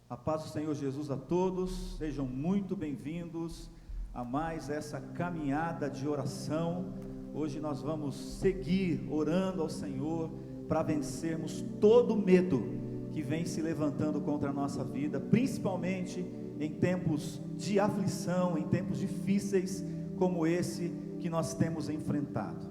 A paz do Senhor Jesus a todos, sejam muito bem-vindos a mais essa caminhada de oração. Hoje nós vamos seguir orando ao Senhor para vencermos todo medo que vem se levantando contra a nossa vida, principalmente em tempos de aflição, em tempos difíceis como esse que nós temos enfrentado.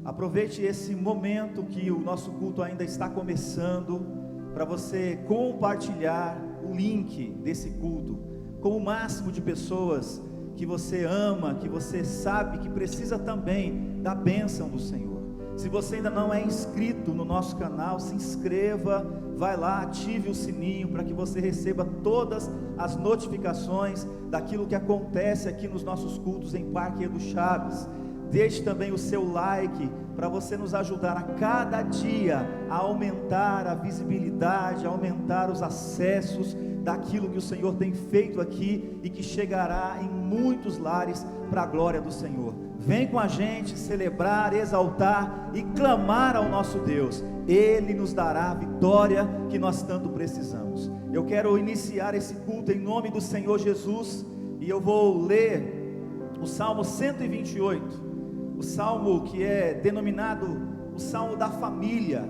Aproveite esse momento que o nosso culto ainda está começando, para você compartilhar o link desse culto com o máximo de pessoas que você ama, que você sabe que precisa também da bênção do Senhor. Se você ainda não é inscrito no nosso canal, se inscreva, vai lá, ative o sininho para que você receba todas as notificações daquilo que acontece aqui nos nossos cultos em Parque Edu Chaves. Deixe também o seu like para você nos ajudar a cada dia a aumentar a visibilidade, a aumentar os acessos daquilo que o Senhor tem feito aqui e que chegará em muitos lares para a glória do Senhor. Vem com a gente celebrar, exaltar e clamar ao nosso Deus. Ele nos dará a vitória que nós tanto precisamos. Eu quero iniciar esse culto em nome do Senhor Jesus e eu vou ler o Salmo 128. O salmo que é denominado o Salmo da Família,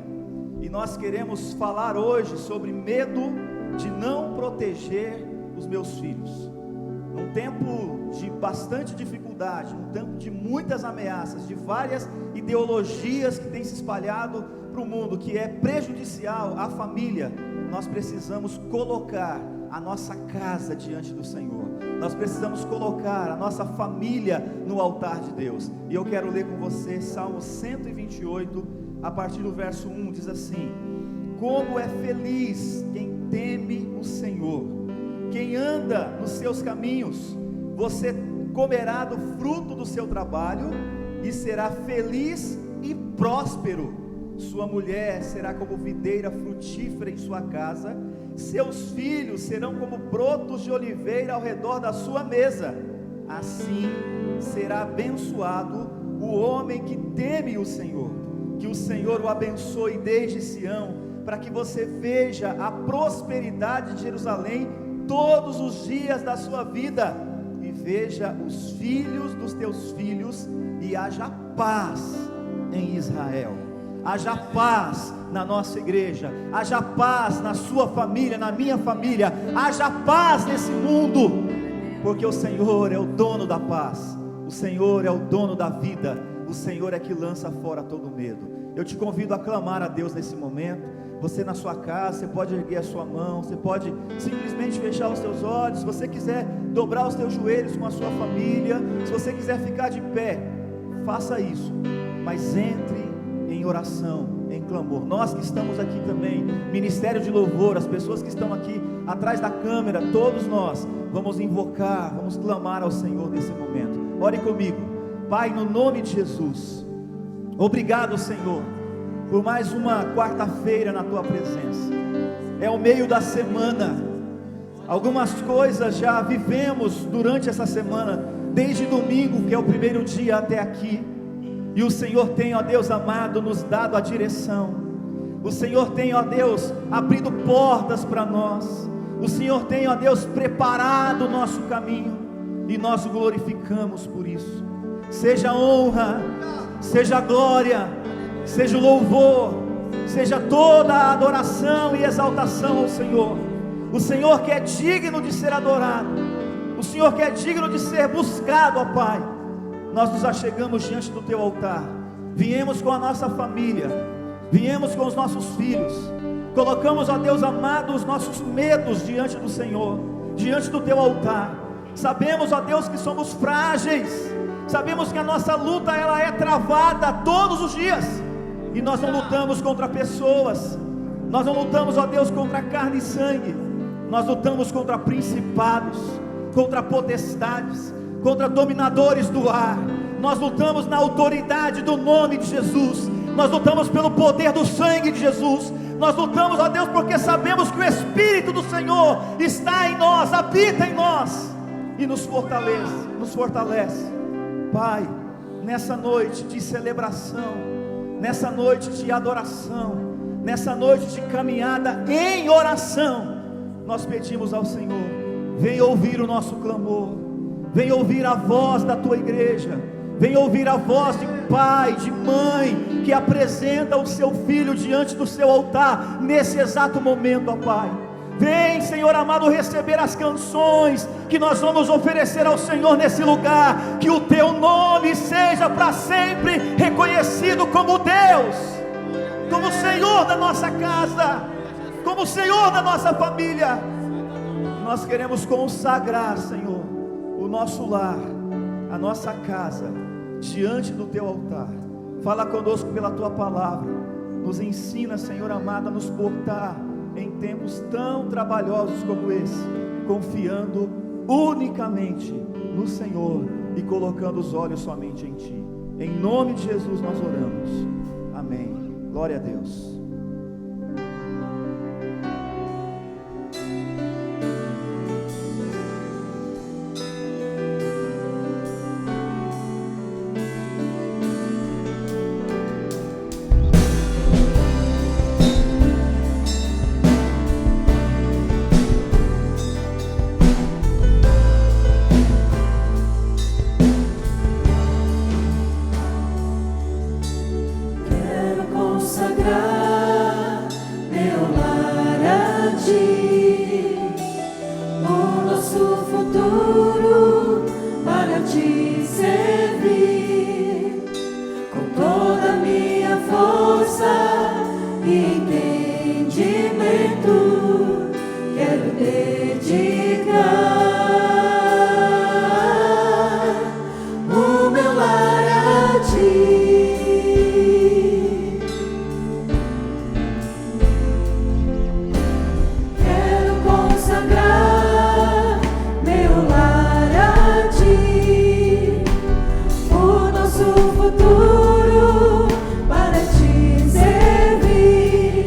e nós queremos falar hoje sobre medo de não proteger os meus filhos. Num tempo de bastante dificuldade, num tempo de muitas ameaças, de várias ideologias que têm se espalhado para o mundo, que é prejudicial à família, nós precisamos colocar a nossa casa diante do Senhor. Nós precisamos colocar a nossa família no altar de Deus. E eu quero ler com você Salmo 128, a partir do verso 1, diz assim: como é feliz quem teme o Senhor, quem anda nos seus caminhos. Você comerá do fruto do seu trabalho e será feliz e próspero. Sua mulher será como videira frutífera em sua casa, seus filhos serão como brotos de oliveira ao redor da sua mesa. Assim será abençoado o homem que teme o Senhor. Que o Senhor o abençoe desde Sião, para que você veja a prosperidade de Jerusalém todos os dias da sua vida, e veja os filhos dos teus filhos, e haja paz em Israel. Haja paz na nossa igreja, haja paz na sua família, na minha família, haja paz nesse mundo, porque o Senhor é o dono da paz, o Senhor é o dono da vida, o Senhor é que lança fora todo medo. Eu te convido a clamar a Deus nesse momento. Você na sua casa, você pode erguer a sua mão, você pode simplesmente fechar os seus olhos. Se você quiser dobrar os teus joelhos com a sua família, se você quiser ficar de pé, faça isso, mas entre em oração, em clamor. Nós que estamos aqui também, Ministério de Louvor, as pessoas que estão aqui atrás da câmera, todos nós vamos invocar, vamos clamar ao Senhor nesse momento. Ore comigo. Pai, no nome de Jesus, obrigado, Senhor, por mais uma quarta-feira na tua presença. É o meio da semana. Algumas coisas já vivemos durante essa semana, desde domingo, que é o primeiro dia, até aqui. E o Senhor tem, ó Deus amado, nos dado a direção. O Senhor tem, ó Deus, abrido portas para nós. O Senhor tem, ó Deus, preparado o nosso caminho, e nós o glorificamos por isso. Seja honra, seja glória, seja o louvor, seja toda a adoração e exaltação ao Senhor. O Senhor que é digno de ser adorado, o Senhor que é digno de ser buscado, ó Pai. Nós nos achegamos diante do teu altar, viemos com a nossa família, viemos com os nossos filhos, colocamos, ó Deus amado, os nossos medos diante do Senhor, diante do teu altar. Sabemos, ó Deus, que somos frágeis, sabemos que a nossa luta ela é travada todos os dias, e nós não lutamos contra pessoas, nós não lutamos, ó Deus, contra carne e sangue, nós lutamos contra principados, contra potestades, contra dominadores do ar. Nós lutamos na autoridade do nome de Jesus, nós lutamos pelo poder do sangue de Jesus, nós lutamos, ó Deus, porque sabemos que o Espírito do Senhor está em nós, habita em nós, e nos fortalece. Pai, nessa noite de celebração, nessa noite de adoração, nessa noite de caminhada em oração, nós pedimos ao Senhor: vem ouvir o nosso clamor, vem ouvir a voz da tua igreja, vem ouvir a voz de pai, de mãe, que apresenta o seu filho diante do seu altar, nesse exato momento, ó Pai. Vem, Senhor amado, receber as canções que nós vamos oferecer ao Senhor nesse lugar, que o teu nome seja para sempre reconhecido como Deus, como Senhor da nossa casa, como Senhor da nossa família. Nós queremos consagrar, Senhor, o nosso lar, a nossa casa, diante do teu altar. Fala conosco pela tua palavra, nos ensina, Senhor amado, a nos portar em tempos tão trabalhosos como esse, confiando unicamente no Senhor e colocando os olhos somente em Ti. Em nome de Jesus nós oramos, amém. Glória a Deus. Futuro para te servir.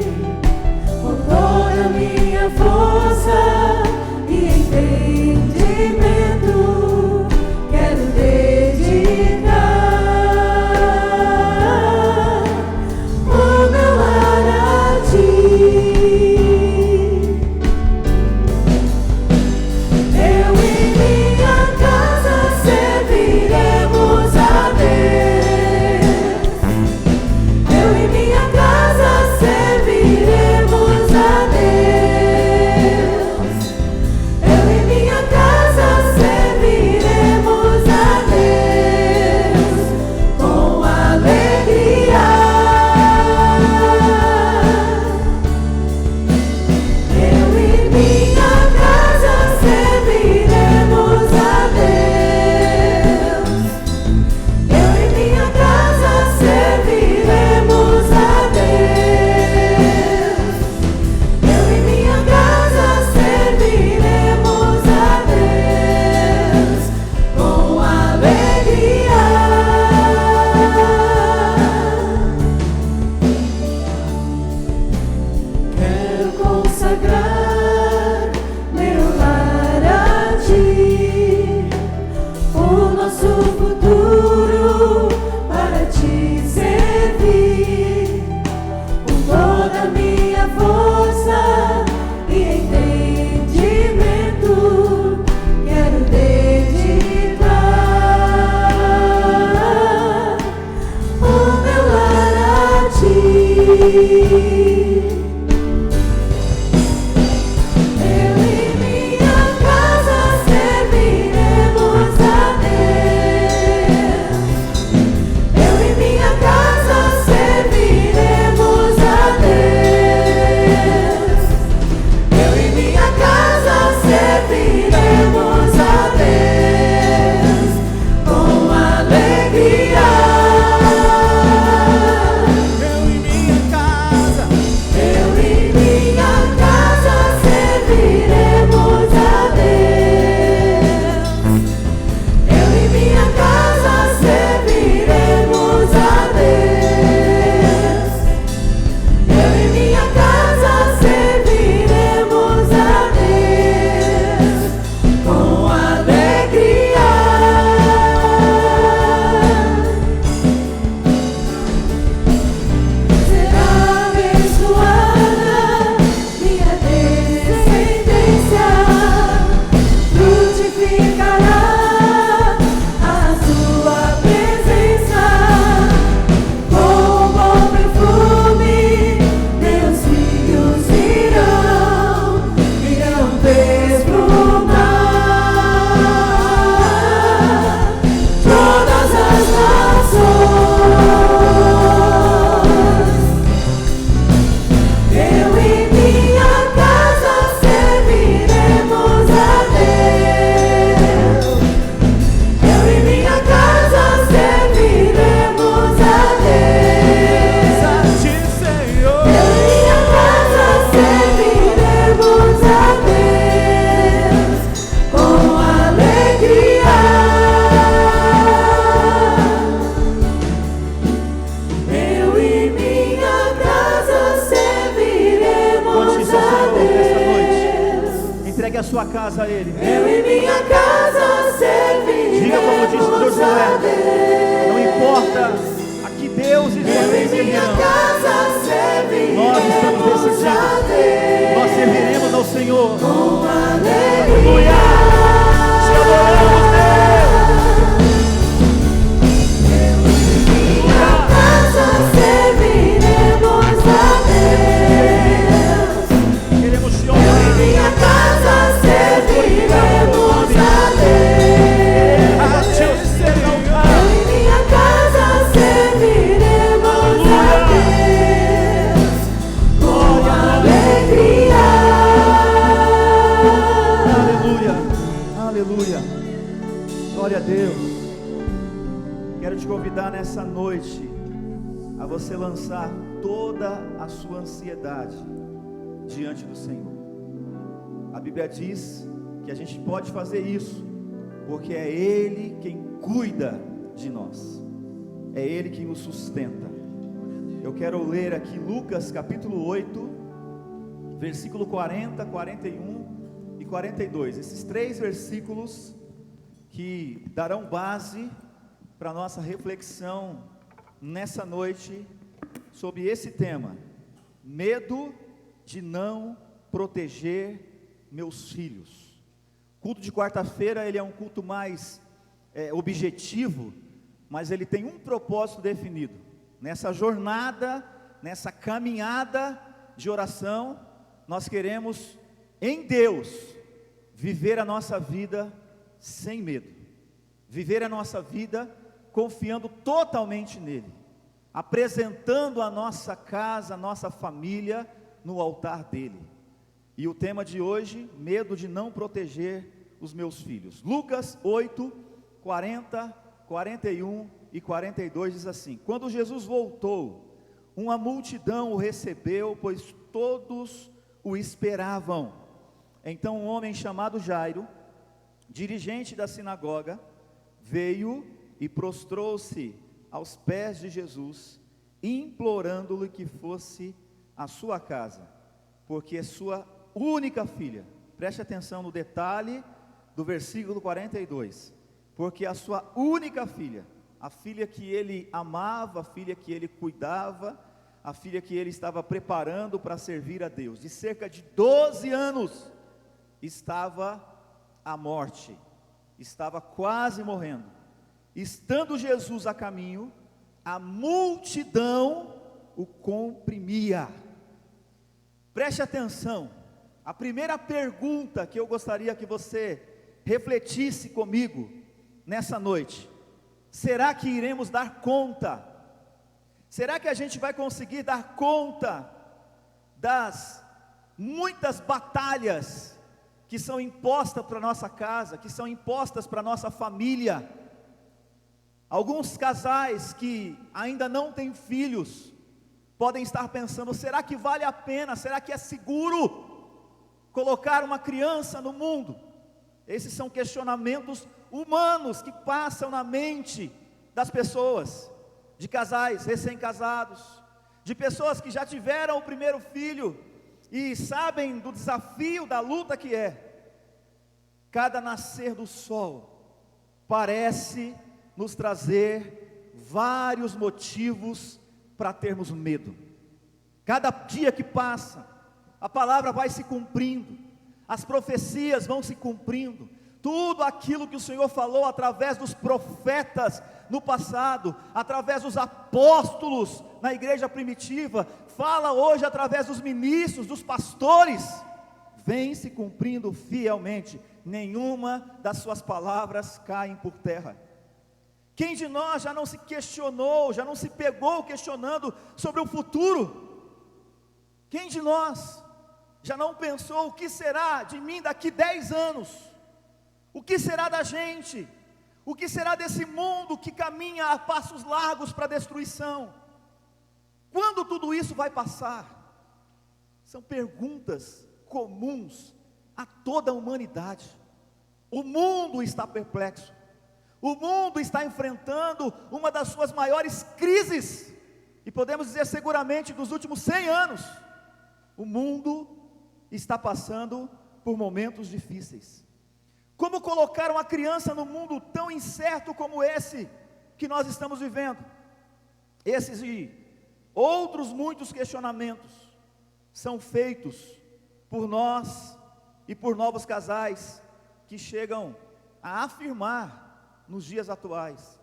Entregue a sua casa a Ele. Eu e minha casa serviremos. Diga como disse o Josué: não importa a que deuses vocês servirão, nós estamos decididos, nós serviremos ao Senhor. Com alegria. Aleluia! Te adoramos, Minha casa serviremos a Deus. Deus. Queremos te honrar. Minha casa serviremos a Deus. A Deus ser exaltado. Em minha casa serviremos a Deus com alegria. Aleluia, aleluia, glória a Deus. Quero te convidar nessa noite a você lançar toda a sua ansiedade diante do Senhor. A Bíblia diz que a gente pode fazer isso, porque é Ele quem cuida de nós, é Ele quem nos sustenta. Eu quero ler aqui Lucas capítulo 8, versículo 40, 41 e 42, esses 3 versículos que darão base para a nossa reflexão nessa noite sobre esse tema: medo de não proteger meus filhos. Culto de quarta-feira, ele é um culto mais objetivo, mas ele tem um propósito definido. Nessa jornada, nessa caminhada de oração, nós queremos em Deus viver a nossa vida sem medo, viver a nossa vida confiando totalmente nele, apresentando a nossa casa, a nossa família no altar dele. E o tema de hoje: medo de não proteger os meus filhos. Lucas 8, 40, 41 e 42 diz assim: quando Jesus voltou, uma multidão o recebeu, pois todos o esperavam. Então um homem chamado Jairo, dirigente da sinagoga, veio e prostrou-se aos pés de Jesus, implorando-lhe que fosse à sua casa, porque é sua única filha. Preste atenção no detalhe do versículo 42, porque a sua única filha, a filha que ele amava, a filha que ele cuidava, a filha que ele estava preparando para servir a Deus, de cerca de 12 anos, estava à morte, estava quase morrendo. Estando Jesus a caminho, a multidão o comprimia. Preste atenção, a primeira pergunta que eu gostaria que você refletisse comigo nessa noite: será que iremos dar conta? Será que a gente vai conseguir dar conta das muitas batalhas que são impostas para a nossa casa, que são impostas para a nossa família? Alguns casais que ainda não têm filhos podem estar pensando: será que vale a pena? Será que é seguro colocar uma criança no mundo? Esses são questionamentos humanos que passam na mente das pessoas, de casais recém-casados, de pessoas que já tiveram o primeiro filho e sabem do desafio, da luta que é. Cada nascer do sol parece nos trazer vários motivos para termos medo. Cada dia que passa, a palavra vai se cumprindo, as profecias vão se cumprindo, tudo aquilo que o Senhor falou através dos profetas no passado, através dos apóstolos na igreja primitiva, fala hoje através dos ministros, dos pastores, vem se cumprindo fielmente. Nenhuma das suas palavras caem por terra. Quem de nós já não se questionou, já não se pegou questionando sobre o futuro? Quem de nós já não pensou: o que será de mim daqui 10 anos? O que será da gente? O que será desse mundo que caminha a passos largos para a destruição? Quando tudo isso vai passar? São perguntas comuns a toda a humanidade. O mundo está perplexo. O mundo está enfrentando uma das suas maiores crises, e podemos dizer seguramente dos últimos 100 anos. O mundo está passando por momentos difíceis. Como colocar uma criança no mundo tão incerto como esse que nós estamos vivendo? Esses e outros muitos questionamentos são feitos por nós e por novos casais que chegam a afirmar nos dias atuais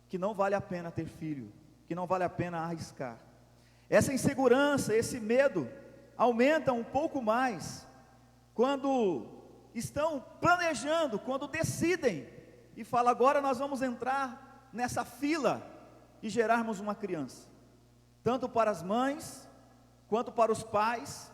que não vale a pena ter filho, que não vale a pena arriscar. Essa insegurança, esse medo aumentam um pouco mais quando estão planejando, quando decidem e falam: agora nós vamos entrar nessa fila e gerarmos uma criança. Tanto para as mães quanto para os pais,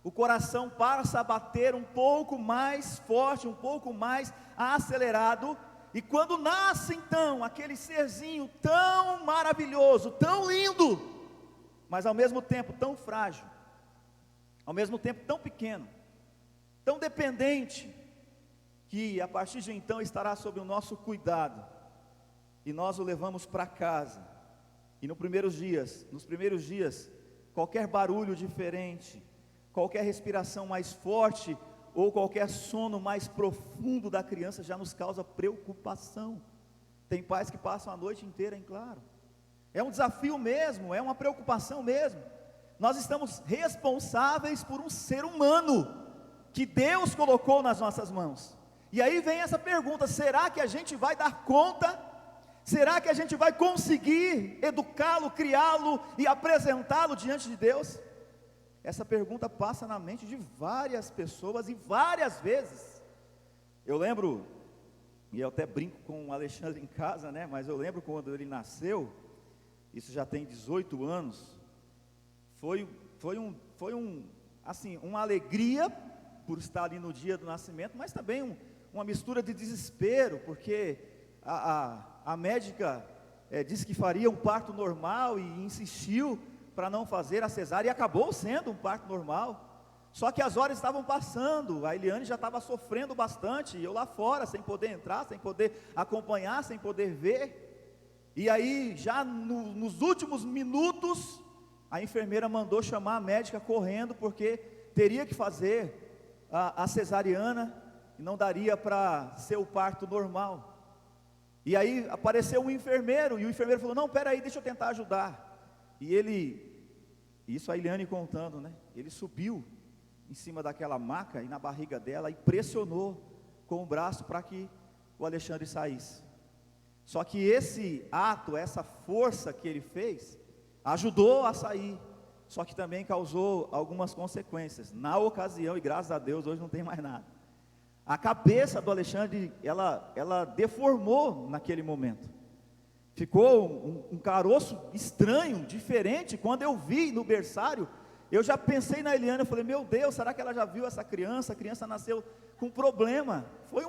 o coração passa a bater um pouco mais forte, um pouco mais acelerado, e quando nasce então aquele serzinho tão maravilhoso, tão lindo, mas ao mesmo tempo tão frágil, ao mesmo tempo tão pequeno, tão dependente, que a partir de então estará sob o nosso cuidado, e nós o levamos para casa, e nos primeiros dias, qualquer barulho diferente, qualquer respiração mais forte, ou qualquer sono mais profundo da criança já nos causa preocupação. Tem pais que passam a noite inteira em claro. É um desafio mesmo, é uma preocupação mesmo. Nós estamos responsáveis por um ser humano que Deus colocou nas nossas mãos. E aí vem essa pergunta: será que a gente vai dar conta? Será que a gente vai conseguir educá-lo, criá-lo e apresentá-lo diante de Deus? Essa pergunta passa na mente de várias pessoas e várias vezes. Eu lembro, e eu até brinco com o Alexandre em casa, né? Mas eu lembro quando ele nasceu, isso já tem 18 anos, foi assim, uma alegria por estar ali no dia do nascimento, mas também uma mistura de desespero, porque a médica disse que faria um parto normal e insistiu para não fazer a cesárea, e acabou sendo um parto normal. Só que as horas estavam passando, a Eliane já estava sofrendo bastante, e eu lá fora, sem poder entrar, sem poder acompanhar, sem poder ver. E aí, já nos últimos minutos, a enfermeira mandou chamar a médica correndo, porque teria que fazer a cesariana, e não daria para ser o parto normal. E aí apareceu um enfermeiro, e o enfermeiro falou: não, peraí, deixa eu tentar ajudar. E isso a Eliane contando, né? Ele subiu em cima daquela maca e na barriga dela e pressionou com o braço para que o Alexandre saísse. Só que esse ato, essa força que ele fez, ajudou a sair, só que também causou algumas consequências. Na ocasião, e graças a Deus hoje não tem mais nada, a cabeça do Alexandre, ela deformou naquele momento. Ficou um caroço estranho, diferente. Quando eu vi no berçário, eu já pensei na Eliane, eu falei: meu Deus, será que ela já viu essa criança? A criança nasceu com problema. Foi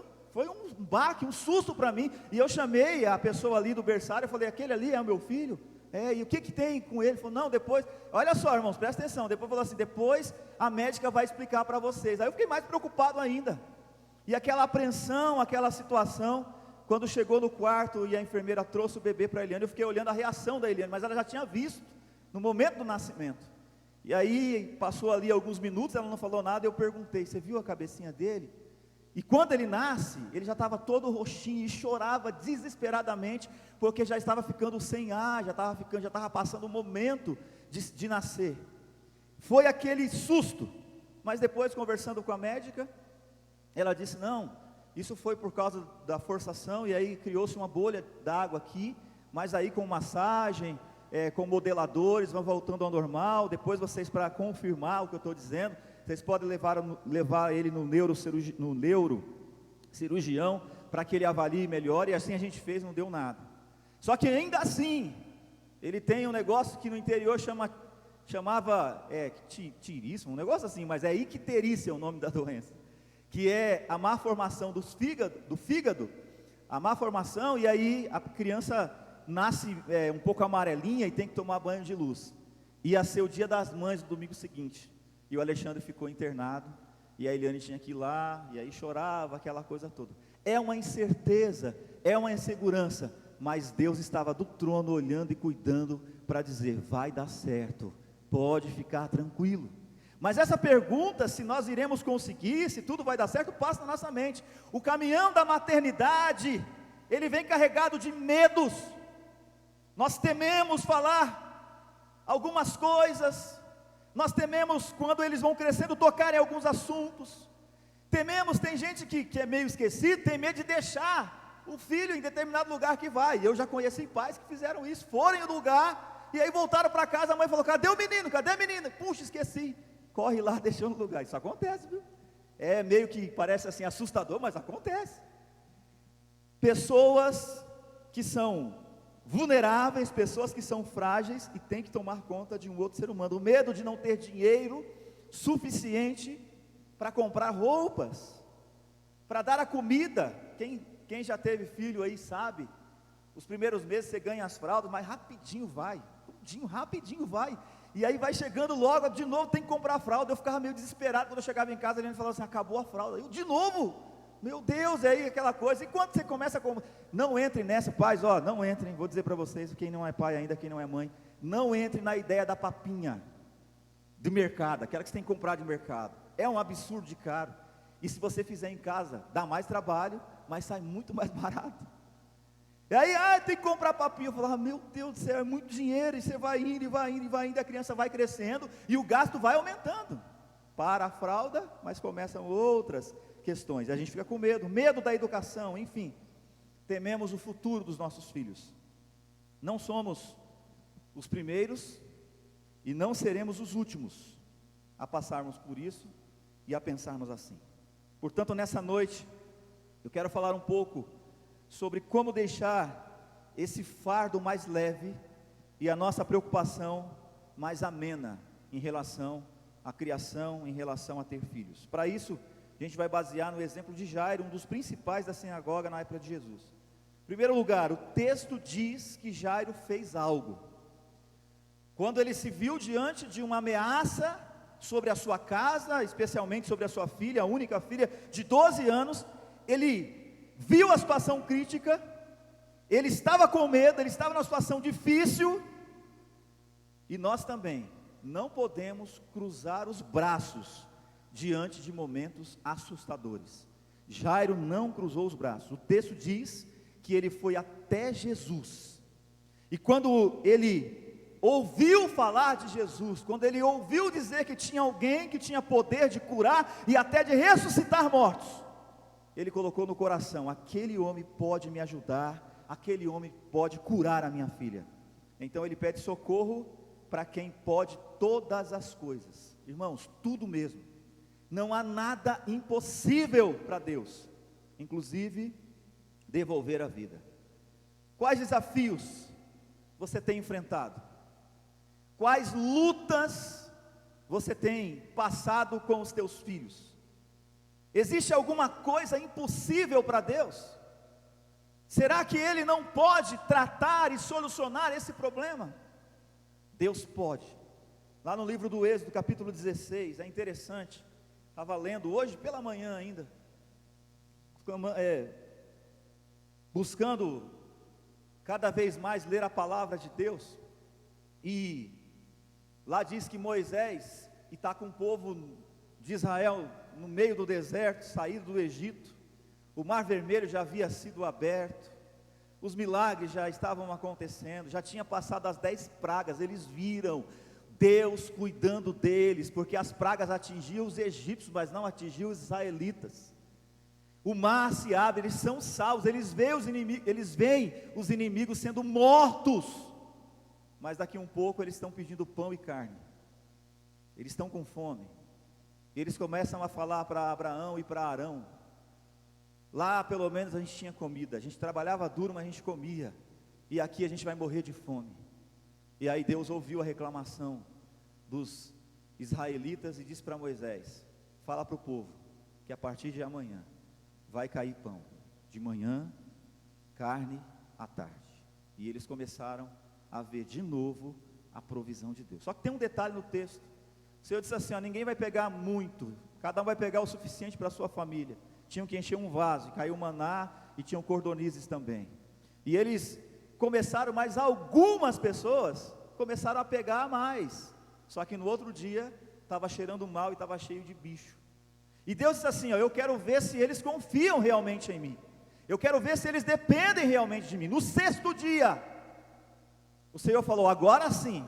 um baque, um susto para mim. E eu chamei a pessoa ali do berçário, eu falei: aquele ali é o meu filho? E o que tem com ele? Ele falou: não, depois, olha só, irmãos, presta atenção. Depois falou assim: depois a médica vai explicar para vocês. Aí eu fiquei mais preocupado ainda. E aquela apreensão, aquela situação. Quando chegou no quarto e a enfermeira trouxe o bebê para a Eliane, eu fiquei olhando a reação da Eliane, mas ela já tinha visto, no momento do nascimento. E aí, passou ali alguns minutos, ela não falou nada, eu perguntei: você viu a cabecinha dele? E quando ele nasce, ele já estava todo roxinho e chorava desesperadamente, porque já estava ficando sem ar, já estava passando o momento de nascer. Foi aquele susto, mas depois, conversando com a médica, ela disse: não, isso foi por causa da forçação, e aí criou-se uma bolha d'água aqui, mas aí com massagem, com modeladores, vão voltando ao normal. Depois vocês, para confirmar o que eu estou dizendo, vocês podem levar ele no neurocirurgião, para que ele avalie melhor, e assim a gente fez, não deu nada. Só que ainda assim, ele tem um negócio que no interior chamava tiríssimo, um negócio assim, mas é icterícia o nome da doença, que é a má formação do fígado, a má formação, e aí a criança nasce um pouco amarelinha e tem que tomar banho de luz. Ia ser o dia das mães no domingo seguinte, e o Alexandre ficou internado, e a Eliane tinha que ir lá, e aí chorava, aquela coisa toda. É uma incerteza, é uma insegurança, mas Deus estava do trono olhando e cuidando para dizer: vai dar certo, pode ficar tranquilo. Mas essa pergunta, se nós iremos conseguir, se tudo vai dar certo, passa na nossa mente. O caminhão da maternidade, ele vem carregado de medos. Nós tememos falar algumas coisas, nós tememos quando eles vão crescendo tocar em alguns assuntos, tememos, tem gente que é meio esquecido, tem medo de deixar o filho em determinado lugar que vai. Eu já conheci pais que fizeram isso, foram no lugar, e aí voltaram para casa, a mãe falou, cadê o menino, cadê a menina? Puxa, esqueci, corre lá, deixou no lugar. Isso acontece, viu? É meio que parece assim assustador, mas acontece. Pessoas que são vulneráveis, pessoas que são frágeis e tem que tomar conta de um outro ser humano. O medo de não ter dinheiro suficiente para comprar roupas, para dar a comida. Quem já teve filho aí sabe, os primeiros meses você ganha as fraldas, mas rapidinho vai, rapidinho vai, e aí vai chegando logo, de novo tem que comprar a fralda. Eu ficava meio desesperado quando eu chegava em casa, ele falava assim, acabou a fralda. Eu, de novo, meu Deus, é aí aquela coisa. E quando você começa a não entrem nessa, pais, não entrem, vou dizer para vocês, quem não é pai ainda, quem não é mãe, não entre na ideia da papinha de mercado, aquela que você tem que comprar de mercado. É um absurdo de caro, e se você fizer em casa, dá mais trabalho, mas sai muito mais barato. E aí, tem que comprar papinha. Eu falava, meu Deus do céu, é muito dinheiro, e você vai indo, e vai indo, e vai indo, e a criança vai crescendo, e o gasto vai aumentando, para a fralda, mas começam outras questões, a gente fica com medo da educação, enfim, tememos o futuro dos nossos filhos. Não somos os primeiros, e não seremos os últimos, a passarmos por isso, e a pensarmos assim. Portanto, nessa noite, eu quero falar um pouco sobre como deixar esse fardo mais leve e a nossa preocupação mais amena em relação à criação, em relação a ter filhos. Para isso, a gente vai basear no exemplo de Jairo, um dos principais da sinagoga na época de Jesus. Em primeiro lugar, o texto diz que Jairo fez algo. Quando ele se viu diante de uma ameaça sobre a sua casa, especialmente sobre a sua filha, a única filha de 12 anos, ele viu a situação crítica, ele estava com medo, ele estava numa situação difícil, e nós também não podemos cruzar os braços diante de momentos assustadores. Jairo não cruzou os braços. O texto diz que ele foi até Jesus, e quando ele ouviu falar de Jesus, quando ele ouviu dizer que tinha alguém que tinha poder de curar e até de ressuscitar mortos, ele colocou no coração, aquele homem pode me ajudar, aquele homem pode curar a minha filha. Então ele pede socorro para quem pode todas as coisas. Irmãos, tudo mesmo, não há nada impossível para Deus, inclusive devolver a vida. Quais desafios você tem enfrentado? Quais lutas você tem passado com os teus filhos? Existe alguma coisa impossível para Deus? Será que Ele não pode tratar e solucionar esse problema? Deus pode. Lá no livro do Êxodo, capítulo 16, é interessante, estava lendo hoje pela manhã ainda, buscando cada vez mais ler a palavra de Deus, e lá diz que Moisés está com o povo de Israel no meio do deserto, saído do Egito, o mar vermelho já havia sido aberto, os milagres já estavam acontecendo, já tinha passado as 10 pragas, eles viram Deus cuidando deles, porque as pragas atingiam os egípcios, mas não atingiam os israelitas. O mar se abre, eles são salvos, eles veem os inimigos sendo mortos, mas daqui um pouco eles estão pedindo pão e carne, eles estão com fome. Eles começam a falar para Abraão e para Arão, lá pelo menos a gente tinha comida, a gente trabalhava duro, mas a gente comia, e aqui a gente vai morrer de fome. E aí Deus ouviu a reclamação dos israelitas e disse para Moisés, fala para o povo, que a partir de amanhã, vai cair pão, de manhã, carne à tarde. E eles começaram a ver de novo a provisão de Deus. Só que tem um detalhe no texto, o Senhor disse assim, ninguém vai pegar muito, cada um vai pegar o suficiente para a sua família. Tinham que encher um vaso, caiu maná, e tinham cordonizes também. E eles começaram, mas algumas pessoas começaram a pegar mais. Só que no outro dia, estava cheirando mal e estava cheio de bicho. E Deus disse assim, ó, eu quero ver se eles confiam realmente em mim. Eu quero ver se eles dependem realmente de mim. No 6º dia, o Senhor falou, agora sim,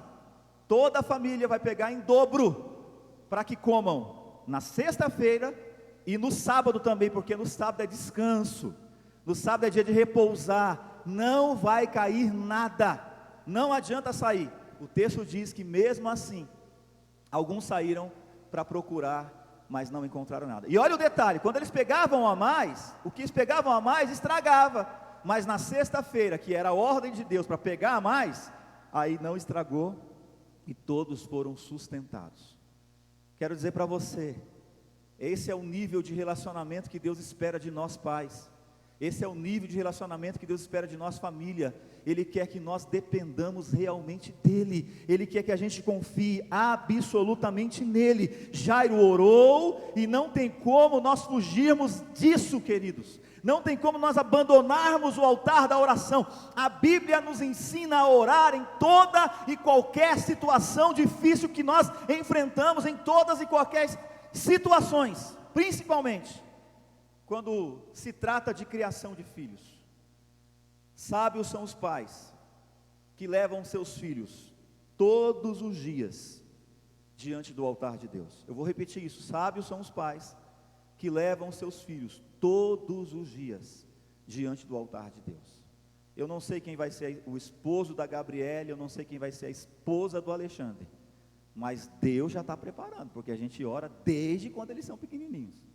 toda a família vai pegar em dobro, para que comam na sexta-feira e no sábado também, porque no sábado é descanso, no sábado é dia de repousar, não vai cair nada, não adianta sair. O texto diz que mesmo assim, alguns saíram para procurar, mas não encontraram nada. E olha o detalhe, quando eles pegavam a mais, o que eles pegavam a mais estragava, mas na sexta-feira, que era a ordem de Deus para pegar a mais, aí não estragou e todos foram sustentados. Quero dizer para você, esse é o nível de relacionamento que Deus espera de nós pais. Esse é o nível de relacionamento que Deus espera de nós família. Ele quer que nós dependamos realmente dEle. Ele quer que a gente confie absolutamente nele. Jairo orou e não tem como nós fugirmos disso, queridos. Não tem como nós abandonarmos o altar da oração. A Bíblia nos ensina a orar em toda e qualquer situação difícil que nós enfrentamos, em todas e qualquer situações, principalmente quando se trata de criação de filhos. Sábios são os pais que levam seus filhos todos os dias diante do altar de Deus. Eu vou repetir isso, sábios são os pais que levam seus filhos todos os dias diante do altar de Deus. Eu não sei quem vai ser o esposo da Gabriela, eu não sei quem vai ser a esposa do Alexandre, mas Deus já está preparando, porque a gente ora desde quando eles são pequenininhos.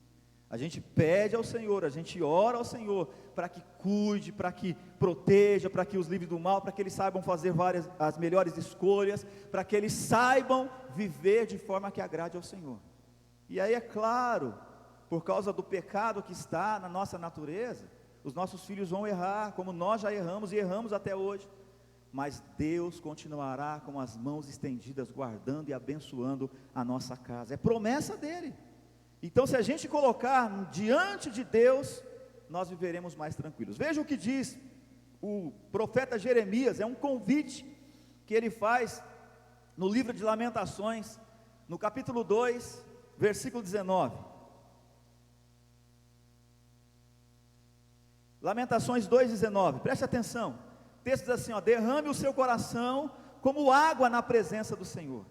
A gente pede ao Senhor, a gente ora ao Senhor para que cuide, para que proteja, para que os livre do mal, para que eles saibam fazer as melhores escolhas, para que eles saibam viver de forma que agrade ao Senhor. E aí é claro, por causa do pecado que está na nossa natureza, os nossos filhos vão errar, como nós já erramos e erramos até hoje, mas Deus continuará com as mãos estendidas, guardando e abençoando a nossa casa, é promessa dEle. Então se a gente colocar diante de Deus, nós viveremos mais tranquilos. Veja o que diz o profeta Jeremias, é um convite que ele faz no livro de Lamentações, no capítulo 2, versículo 19. Lamentações 2,19, preste atenção, o texto diz assim, ó, derrame o seu coração como água na presença do Senhor,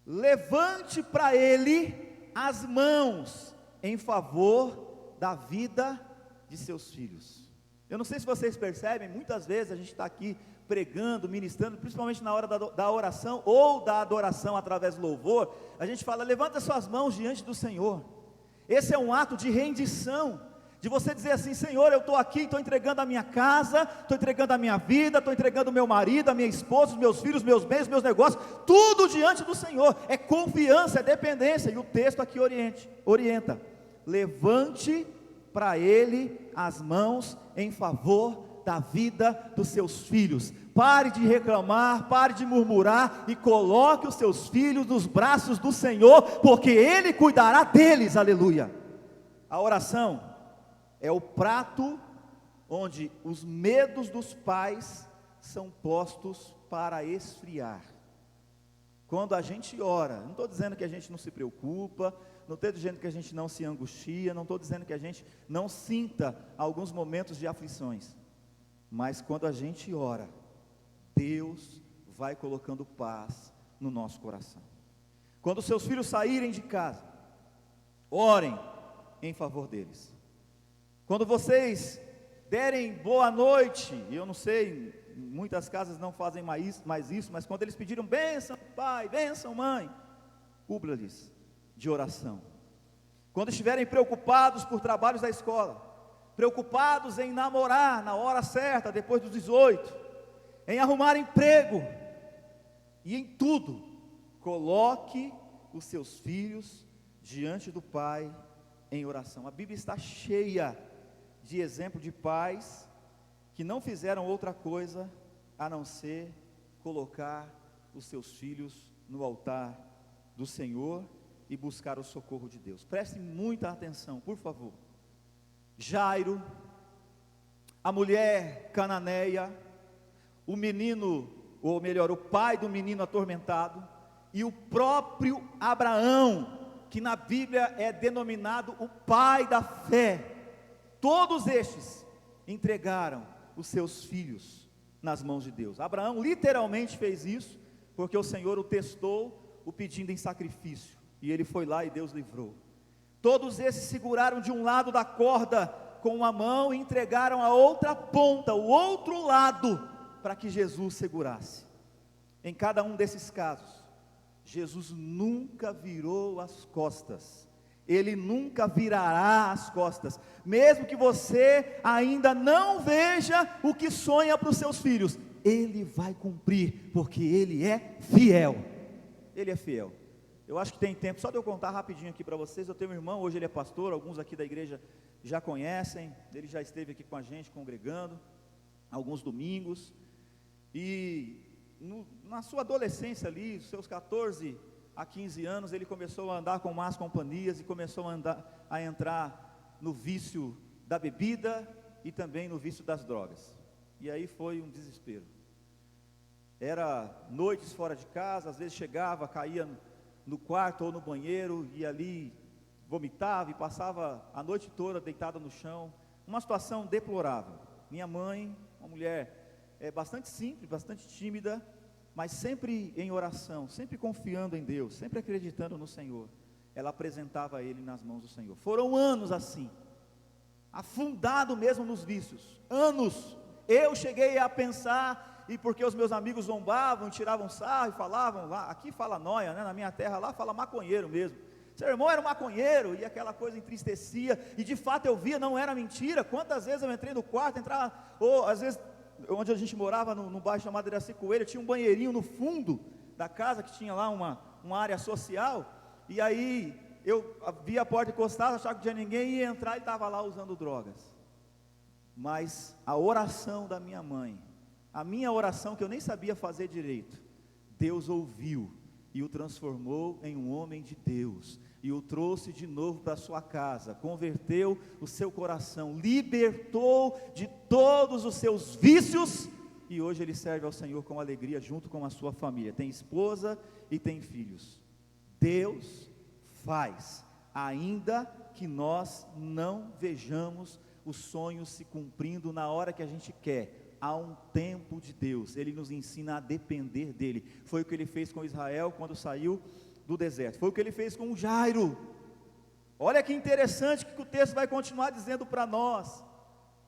levante para Ele as mãos em favor da vida de seus filhos. Eu não sei se vocês percebem, muitas vezes a gente está aqui pregando, ministrando, principalmente na hora da oração ou da adoração através do louvor, a gente fala, levanta suas mãos diante do Senhor. Esse é um ato de rendição, de você dizer assim, Senhor, eu estou aqui, estou entregando a minha casa, estou entregando a minha vida, estou entregando o meu marido, a minha esposa, os meus filhos, meus bens, meus negócios, tudo diante do Senhor, é confiança, é dependência, e o texto aqui orienta, levante para Ele as mãos em favor da vida dos seus filhos, pare de reclamar, pare de murmurar, e coloque os seus filhos nos braços do Senhor, porque Ele cuidará deles, aleluia. A oração é o prato onde os medos dos pais são postos para esfriar. Quando a gente ora, não estou dizendo que a gente não se preocupa, não estou dizendo que a gente não se angustia, não estou dizendo que a gente não sinta alguns momentos de aflições, mas quando a gente ora, Deus vai colocando paz no nosso coração. Quando os seus filhos saírem de casa, orem em favor deles. Quando vocês derem boa noite, e eu não sei, muitas casas não fazem mais isso, mas quando eles pediram bênção pai, bênção mãe, cubra-lhes de oração. Quando estiverem preocupados por trabalhos da escola, preocupados em namorar na hora certa, depois dos 18, em arrumar emprego, e em tudo, coloque os seus filhos diante do Pai em oração. A Bíblia está cheia de exemplo de pais que não fizeram outra coisa a não ser colocar os seus filhos no altar do Senhor e buscar o socorro de Deus. Preste muita atenção, por favor. Jairo, a mulher cananeia, o menino, ou melhor, o pai do menino atormentado, e o próprio Abraão, que na Bíblia é denominado o pai da fé, todos estes entregaram os seus filhos nas mãos de Deus. Abraão literalmente fez isso, porque o Senhor o testou, o pedindo em sacrifício, e ele foi lá e Deus livrou. Todos esses seguraram de um lado da corda com uma mão e entregaram a outra ponta, o outro lado, para que Jesus segurasse. Em cada um desses casos, Jesus nunca virou as costas, Ele nunca virará as costas, mesmo que você ainda não veja o que sonha para os seus filhos, Ele vai cumprir, porque Ele é fiel. Ele é fiel. Eu acho que tem tempo, só de eu contar rapidinho aqui para vocês. Eu tenho um irmão, hoje ele é pastor, alguns aqui da igreja já conhecem, ele já esteve aqui com a gente, congregando, alguns domingos, e na sua adolescência ali, seus 14 a 15 anos, ele começou a andar com más companhias, e começou a entrar no vício da bebida, e também no vício das drogas, e aí foi um desespero. Era noites fora de casa, às vezes chegava, caía no quarto ou no banheiro, e ali vomitava e passava a noite toda deitado no chão, uma situação deplorável. Minha mãe, uma mulher bastante simples, bastante tímida, mas sempre em oração, sempre confiando em Deus, sempre acreditando no Senhor, ela apresentava ele nas mãos do Senhor. Foram anos assim, afundado mesmo nos vícios, anos. Eu cheguei a pensar, e porque os meus amigos zombavam, tiravam sarro e falavam, lá, aqui fala nóia, né? Na minha terra lá fala maconheiro mesmo, seu irmão era um maconheiro, e aquela coisa entristecia, e de fato eu via, não era mentira. Quantas vezes eu entrei no quarto, entrava, ou às vezes, onde a gente morava, no bairro chamado Iraci Coelho, tinha um banheirinho no fundo da casa, que tinha lá uma área social, e aí eu via a porta encostada, achava que não tinha ninguém, ia entrar e estava lá usando drogas. Mas a oração da minha mãe, a minha oração que eu nem sabia fazer direito, Deus ouviu e o transformou em um homem de Deus, e o trouxe de novo para sua casa, converteu o seu coração, libertou de todos os seus vícios, e hoje ele serve ao Senhor com alegria, junto com a sua família, tem esposa e tem filhos. Deus faz, ainda que nós não vejamos os sonhos se cumprindo na hora que a gente quer. Há um tempo de Deus, Ele nos ensina a depender dEle. Foi o que Ele fez com Israel quando saiu do deserto, foi o que Ele fez com Jairo. Olha que interessante que o texto vai continuar dizendo para nós.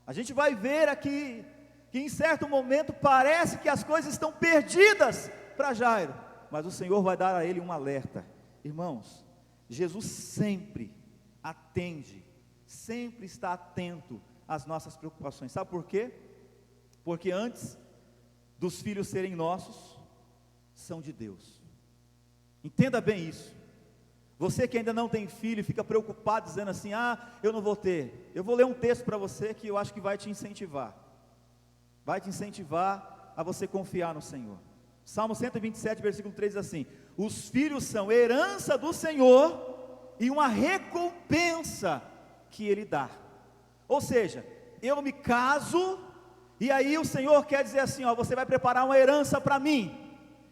A gente vai ver aqui, que em certo momento parece que as coisas estão perdidas para Jairo, mas o Senhor vai dar a ele um alerta. Irmãos, Jesus sempre atende, sempre está atento às nossas preocupações. Sabe por quê? Porque antes dos filhos serem nossos, são de Deus. Entenda bem isso. Você que ainda não tem filho e fica preocupado dizendo assim, eu não vou ter. Eu vou ler um texto para você que eu acho que vai te incentivar. Vai te incentivar a você confiar no Senhor. Salmo 127, versículo 3 diz assim: os filhos são herança do Senhor e uma recompensa que Ele dá. Ou seja, eu me caso, e aí o Senhor quer dizer assim, você vai preparar uma herança para mim,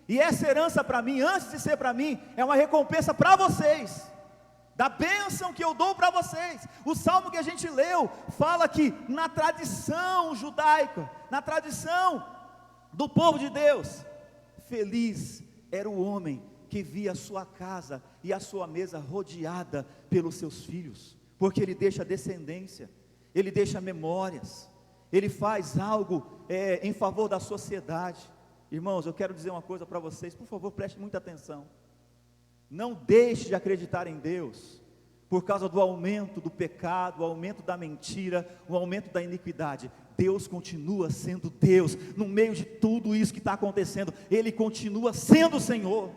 e essa herança para mim, antes de ser para mim, é uma recompensa para vocês, da bênção que eu dou para vocês. O salmo que a gente leu, fala que na tradição judaica, na tradição do povo de Deus, feliz era o homem que via a sua casa e a sua mesa rodeada pelos seus filhos, porque ele deixa descendência, ele deixa memórias, ele faz algo em favor da sociedade. Irmãos, eu quero dizer uma coisa para vocês, por favor, preste muita atenção. Não deixe de acreditar em Deus, por causa do aumento do pecado, o aumento da mentira, o aumento da iniquidade. Deus continua sendo Deus, no meio de tudo isso que está acontecendo, Ele continua sendo o Senhor.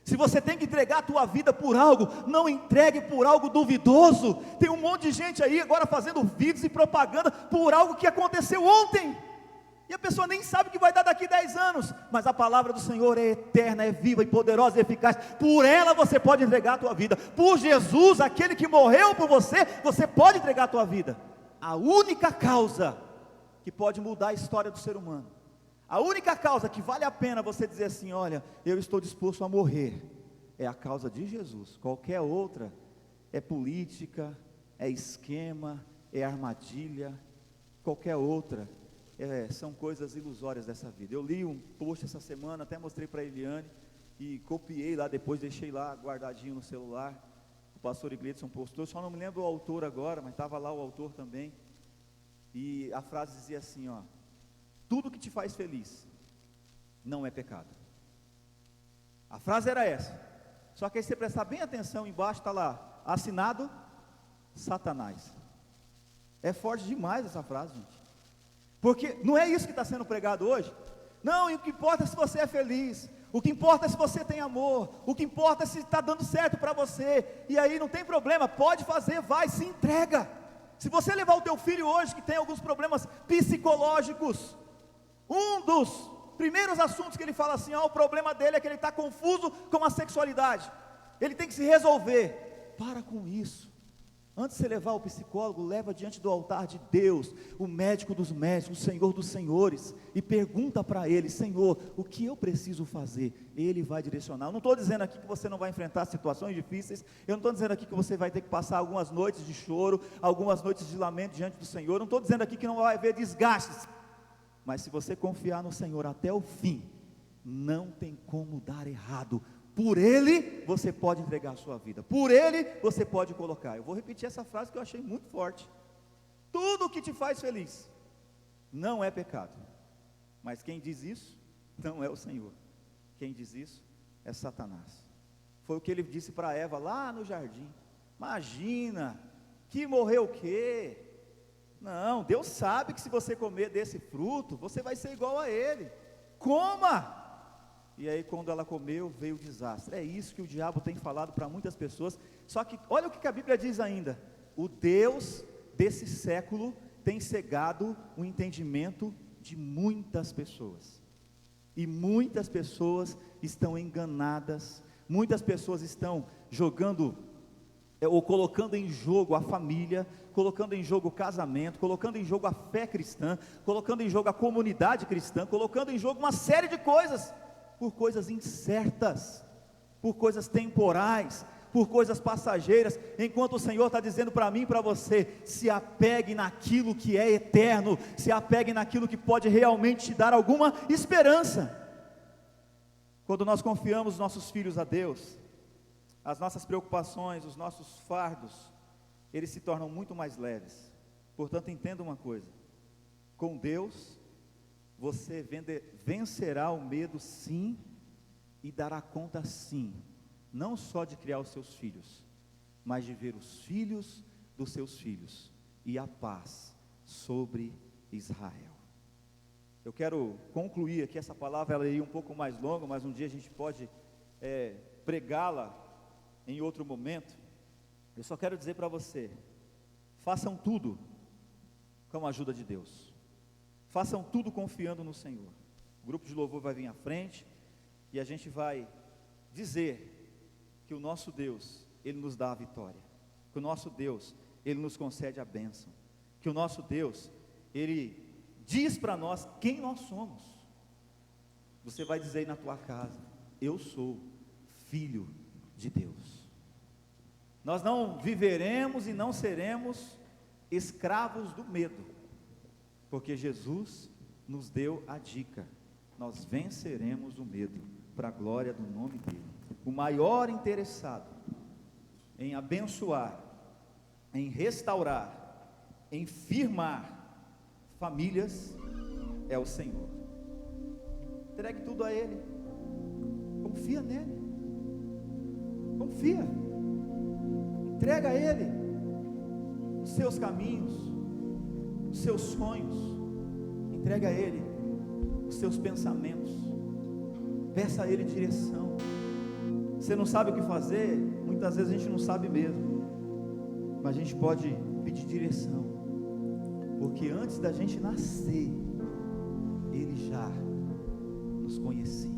Se você tem que entregar a tua vida por algo, não entregue por algo duvidoso. Tem um monte de gente aí agora fazendo vídeos e propaganda por algo que aconteceu ontem, e a pessoa nem sabe o que vai dar daqui 10 anos, mas a palavra do Senhor é eterna, é viva e poderosa e eficaz. Por ela você pode entregar a tua vida. Por Jesus, aquele que morreu por você, você pode entregar a tua vida. A única causa que pode mudar a história do ser humano, A única causa que vale a pena você dizer assim: olha, eu estou disposto a morrer, é a causa de Jesus. Qualquer outra é política, é esquema, é armadilha. Qualquer outra são coisas ilusórias dessa vida. Eu li um post essa semana, até mostrei para a Eliane, e copiei lá, depois deixei lá guardadinho no celular. O pastor Igledson postou, só não me lembro o autor agora, mas estava lá o autor também. E a frase dizia assim, ó: tudo que te faz feliz não é pecado. A frase era essa. Só que aí você prestar bem atenção, embaixo está lá, assinado Satanás. É forte demais essa frase, gente. Porque não é isso que está sendo pregado hoje. Não, e o que importa é se você é feliz. O que importa é se você tem amor. O que importa é se está dando certo para você. E aí não tem problema, pode fazer, vai, se entrega. Se você levar o teu filho hoje, que tem alguns problemas psicológicos, um dos primeiros assuntos que ele fala assim, o problema dele é que ele está confuso com a sexualidade, ele tem que se resolver. Para com isso. Antes de você levar o psicólogo, leva diante do altar de Deus, o médico dos médicos, o Senhor dos senhores, e pergunta para Ele: Senhor, o que eu preciso fazer? Ele vai direcionar. Eu não estou dizendo aqui que você não vai enfrentar situações difíceis, eu não estou dizendo aqui que você vai ter que passar algumas noites de choro, algumas noites de lamento diante do Senhor, eu não estou dizendo aqui que não vai haver desgastes, mas se você confiar no Senhor até o fim, não tem como dar errado. Por Ele você pode entregar a sua vida, por Ele você pode colocar. Eu vou repetir essa frase que eu achei muito forte: tudo que te faz feliz não é pecado. Mas quem diz isso não é o Senhor, quem diz isso é Satanás. Foi o que ele disse para Eva lá no jardim: imagina, que morreu o quê? Não, Deus sabe que se você comer desse fruto, você vai ser igual a Ele, coma. E aí quando ela comeu, veio o desastre. É isso que o diabo tem falado para muitas pessoas. Só que olha o que a Bíblia diz ainda: o Deus desse século tem cegado o entendimento de muitas pessoas, e muitas pessoas estão enganadas, muitas pessoas estão jogando ou colocando em jogo a família, colocando em jogo o casamento, colocando em jogo a fé cristã, colocando em jogo a comunidade cristã, colocando em jogo uma série de coisas, por coisas incertas, por coisas temporais, por coisas passageiras, enquanto o Senhor está dizendo para mim e para você: se apegue naquilo que é eterno, se apegue naquilo que pode realmente te dar alguma esperança. Quando nós confiamos os nossos filhos a Deus, as nossas preocupações, os nossos fardos, eles se tornam muito mais leves. Portanto, entenda uma coisa: com Deus, você vencerá o medo sim, e dará conta sim, não só de criar os seus filhos, mas de ver os filhos dos seus filhos, e a paz sobre Israel. Eu quero concluir aqui essa palavra, ela iria um pouco mais longa, mas um dia a gente pode pregá-la em outro momento. Eu só quero dizer para você: façam tudo com a ajuda de Deus, façam tudo confiando no Senhor. O grupo de louvor vai vir à frente, e a gente vai dizer que o nosso Deus, Ele nos dá a vitória, que o nosso Deus, Ele nos concede a bênção, que o nosso Deus, Ele diz para nós quem nós somos. Você vai dizer aí na tua casa: eu sou filho de Deus. Nós não viveremos e não seremos escravos do medo, porque Jesus nos deu a dica: nós venceremos o medo, para a glória do nome dEle. O maior interessado em abençoar, em restaurar, em firmar famílias é o Senhor. Entregue tudo a Ele, confia nele, confia, entrega a Ele os seus caminhos, os seus sonhos, entrega a Ele os seus pensamentos, peça a Ele direção. Você não sabe o que fazer, muitas vezes a gente não sabe mesmo, mas a gente pode pedir direção, porque antes da gente nascer, Ele já nos conhecia.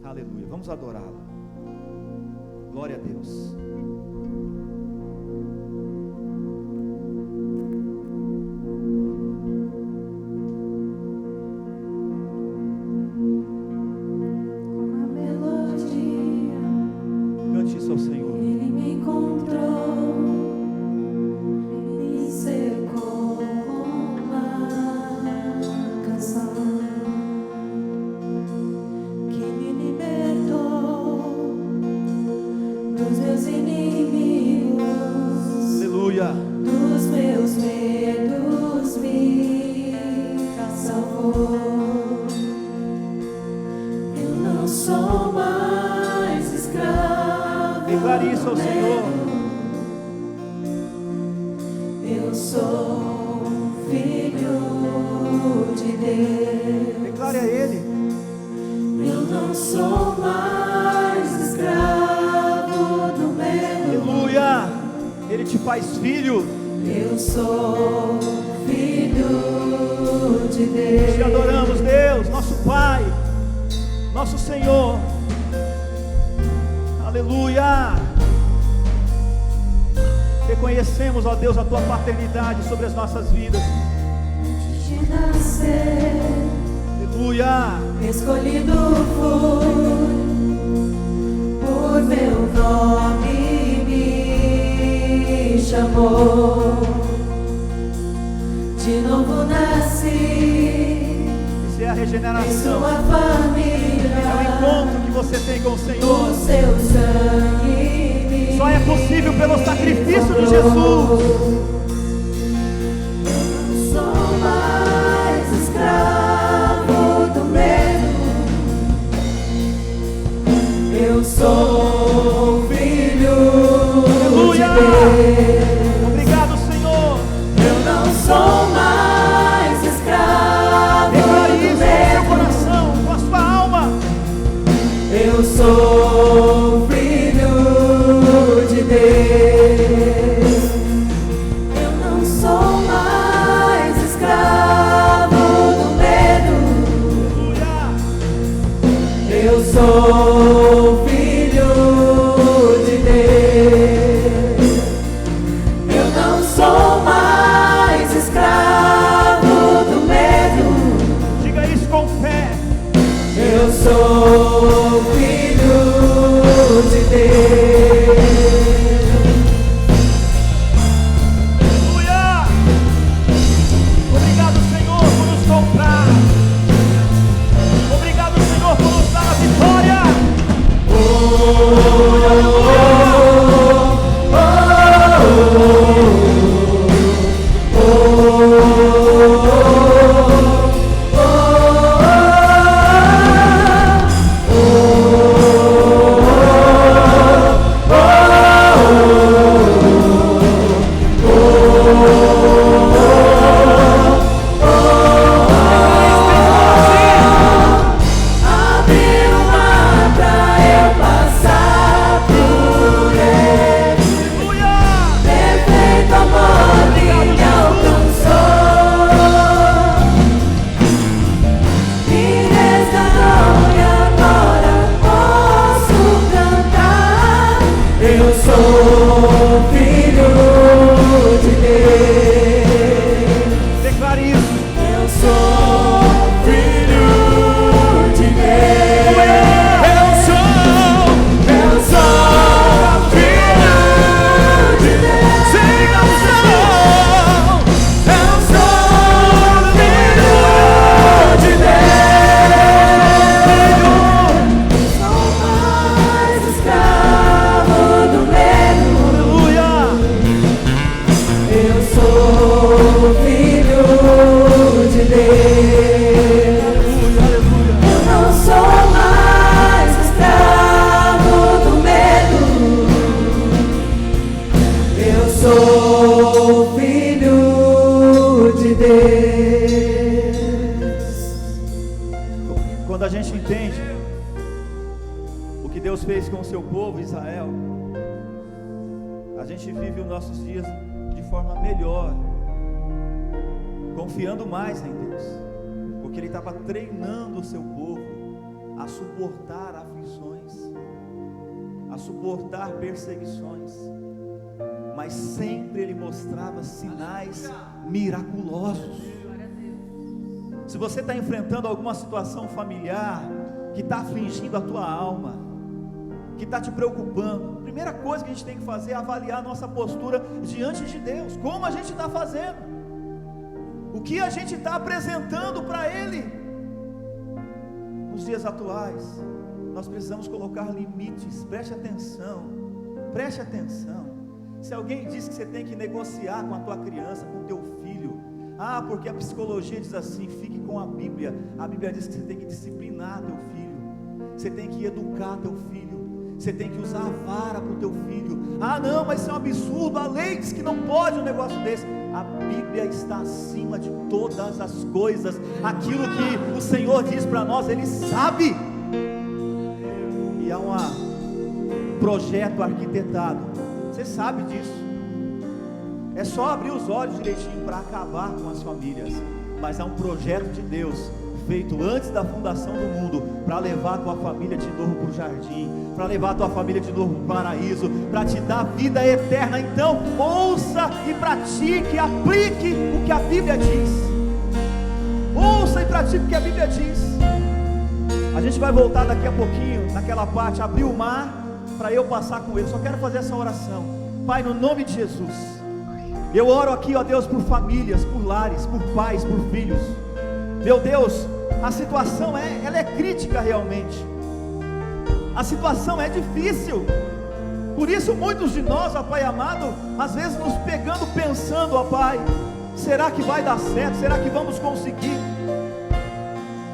Aleluia, vamos adorá-lo. Glória a Deus. Aleluia. Dos meus medos me salvou. Eu não sou mais escravo. Declare isso ao Senhor. Eu sou filho de Deus. Declare a Ele. Eu não sou mais escravo do medo. Aleluia. Ele te faz filho. Eu sou filho de Deus. Te adoramos, Deus, nosso Pai, nosso Senhor. Aleluia. Reconhecemos, ó Deus, a Tua paternidade sobre as nossas vidas. De nascer, Aleluia. escolhido fui, por meu nome me chamou. De novo nasci, Isso é a em regeneração. sua família. É o encontro que você tem com o O Senhor. seu sangue me Só é possível pelo sacrifício de Jesus. Não sou mais escravo do medo. Eu sou filho Aleluia. de Deus. Obrigado, Senhor. Eu não sou mais escravo Declare do isso com seu medo. coração, com a sua alma. Eu sou filho de Deus. Eu não sou mais escravo do medo. Aleluia. Eu sou filho de Deus. Eu não sou mais escravo do medo. Diga isso com fé. Eu sou filho de Deus. Aleluia. Obrigado, Senhor, por nos comprar. Obrigado, Senhor, por nos dar a vitória. Abriu o mar pra eu passar por ele. Aleluia. Perfeito amor me alcançou. Me resgatou e agora posso cantar. Eu sou filho de Deus. Declare isso. Eu sou filho de Deus. Eu sou filho de Deus. Eu sou filho de Deus. Sou mais escravo do medo. Aleluia. Eu sou filho de Deus. Aleluia. Eu não sou mais escravo do medo. Eu sou filho de Deus. Quando a gente entende o que Deus fez com o seu povo Israel, a gente vive os nossos dias de forma melhor, confiando mais em Deus, porque Ele estava treinando o seu povo a suportar aflições, a suportar perseguições, mas sempre Ele mostrava sinais miraculosos. Se você está enfrentando alguma situação familiar que está afligindo a tua alma, que está te preocupando, a primeira coisa que a gente tem que fazer é avaliar a nossa postura diante de Deus. Como a gente está fazendo? O que a gente está apresentando para Ele? Nos dias atuais, nós precisamos colocar limites. Preste atenção, preste atenção. Se alguém diz que você tem que negociar com a tua criança, com o teu filho, porque a psicologia diz assim, fique com a Bíblia diz que você tem que disciplinar teu filho, você tem que educar teu filho, você tem que usar a vara para o teu filho. Não, mas isso é um absurdo, a lei diz que não pode um negócio desse. A Bíblia está acima de todas as coisas, aquilo que o Senhor diz para nós, Ele sabe. E há um projeto arquitetado, você sabe disso. É só abrir os olhos direitinho para acabar com as famílias. Mas há um projeto de Deus feito antes da fundação do mundo, para levar a tua família de novo para o jardim, para levar a tua família de novo para o paraíso, para te dar vida eterna. Então ouça e pratique, aplique o que a Bíblia diz. Ouça e pratique o que a Bíblia diz. A gente vai voltar daqui a pouquinho naquela parte, abrir o mar para eu passar com ele. Só quero fazer essa oração. Pai, no nome de Jesus, eu oro aqui, ó Deus, por famílias, por lares, por pais, por filhos. Meu Deus, a situação ela é crítica realmente. A situação é difícil. Por isso muitos de nós, ó Pai amado, às vezes nos pegando pensando, ó Pai, será que vai dar certo? Será que vamos conseguir?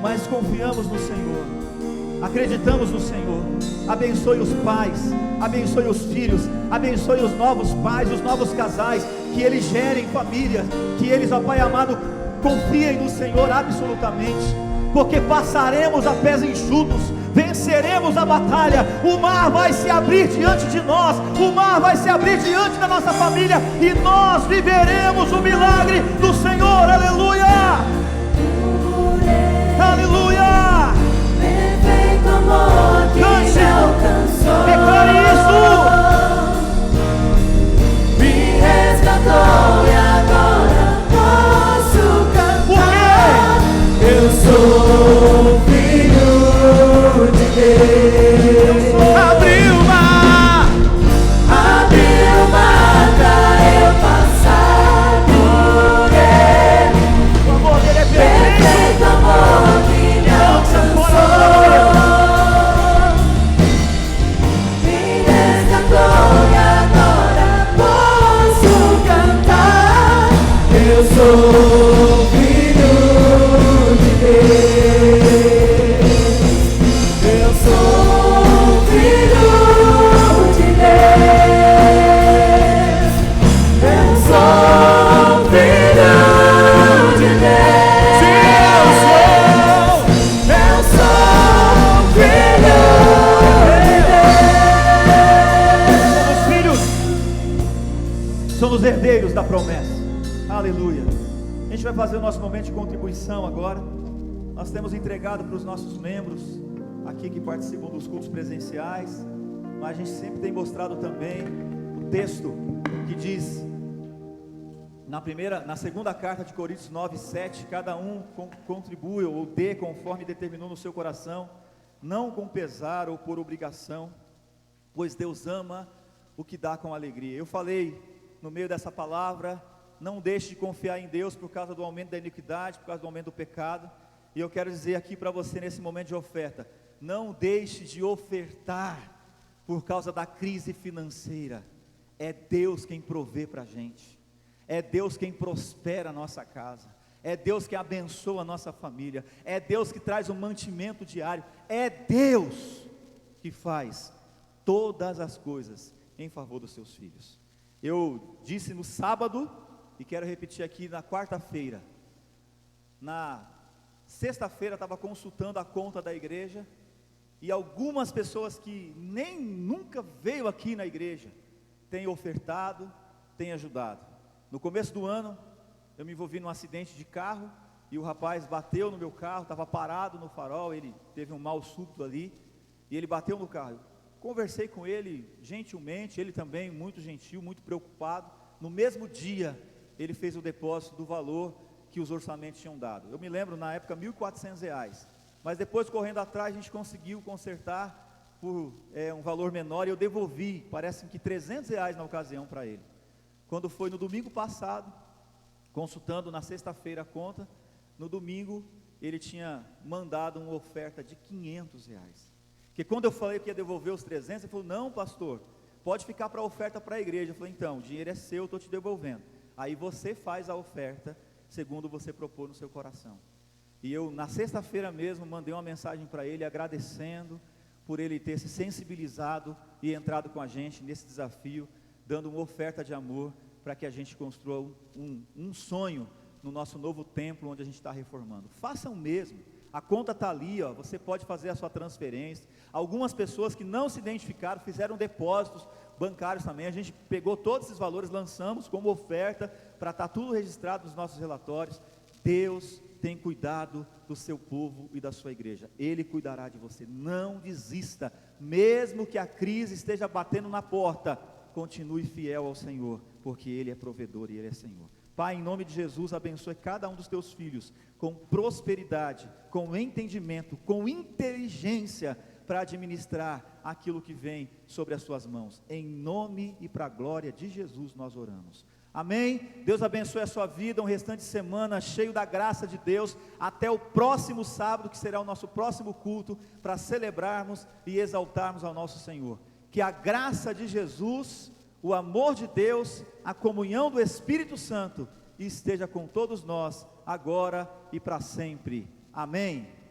Mas confiamos no Senhor, acreditamos no Senhor. Abençoe os pais, abençoe os filhos, abençoe os novos pais, os novos casais, que eles gerem famílias, que eles, ó Pai amado, confiem no Senhor absolutamente, porque passaremos a pés enxutos, venceremos a batalha. O mar vai se abrir diante de nós, o mar vai se abrir diante da nossa família, e nós viveremos o milagre do Senhor. Aleluia, aleluia. Perfeito amor que Cante, me alcançou, declare isso. me resgatou e agora posso cantar. Eu sou filho de Deus. Abriu o mar, Abriu o mar pra eu passar por ele. o amor dele é perfeito. Perfeito amor que me alcançou, me resgatou e agora posso cantar. Eu sou filho de Deus. Eu sou filho de Deus. Eu sou filho de Deus. Sim, Eu sou filho de Deus. Somos filhos, somos herdeiros da promessa. Aleluia. A gente vai fazer o nosso momento de contribuição agora. Nós temos entregado para os nossos membros aqui que participam dos cultos presenciais, mas a gente sempre tem mostrado também o texto que diz na segunda carta de Coríntios 9:7, cada um contribua ou dê conforme determinou no seu coração, não com pesar ou por obrigação, pois Deus ama o que dá com alegria. Eu falei no meio dessa palavra, não deixe de confiar em Deus por causa do aumento da iniquidade, por causa do aumento do pecado. E eu quero dizer aqui para você nesse momento de oferta, não deixe de ofertar por causa da crise financeira. É Deus quem provê para a gente, é Deus quem prospera a nossa casa, é Deus que abençoa a nossa família, é Deus que traz o mantimento diário, é Deus que faz todas as coisas em favor dos seus filhos. Eu disse no sábado, e quero repetir aqui na quarta-feira, na sexta-feira estava consultando a conta da igreja, e algumas pessoas que nem nunca veio aqui na igreja, têm ofertado, têm ajudado. No começo do ano, eu me envolvi num acidente de carro, e o rapaz bateu no meu carro, estava parado no farol, ele teve um mal súbito ali, e ele bateu no carro. Conversei com ele gentilmente, ele também muito gentil, muito preocupado. No mesmo dia, ele fez o depósito do valor que os orçamentos tinham dado. Eu me lembro na época R$1.400, mas depois correndo atrás a gente conseguiu consertar por um valor menor, e eu devolvi, parece que R$300 na ocasião para ele. Quando foi no domingo passado, consultando na sexta-feira a conta, no domingo ele tinha mandado uma oferta de R$500, porque quando eu falei que ia devolver os 300, ele falou, não pastor, pode ficar para a oferta para a igreja. Eu falei, então, o dinheiro é seu, eu estou te devolvendo. Aí você faz a oferta, segundo você propôs no seu coração. E eu, na sexta-feira mesmo, mandei uma mensagem para ele, agradecendo por ele ter se sensibilizado e entrado com a gente nesse desafio, dando uma oferta de amor, para que a gente construa um sonho no nosso novo templo, onde a gente está reformando. Façam o mesmo, a conta está ali, ó, você pode fazer a sua transferência. Algumas pessoas que não se identificaram, fizeram depósitos bancários também, a gente pegou todos esses valores, lançamos como oferta, para estar tudo registrado nos nossos relatórios. Deus tem cuidado do seu povo e da sua igreja, Ele cuidará de você. Não desista, mesmo que a crise esteja batendo na porta, continue fiel ao Senhor, porque Ele é provedor e Ele é Senhor. Pai, em nome de Jesus, abençoe cada um dos teus filhos, com prosperidade, com entendimento, com inteligência, para administrar aquilo que vem sobre as suas mãos. Em nome e para a glória de Jesus nós oramos. Amém? Deus abençoe a sua vida, um restante de semana cheio da graça de Deus, até o próximo sábado, que será o nosso próximo culto, para celebrarmos e exaltarmos ao nosso Senhor. Que a graça de Jesus, o amor de Deus, a comunhão do Espírito Santo, esteja com todos nós, agora e para sempre. Amém.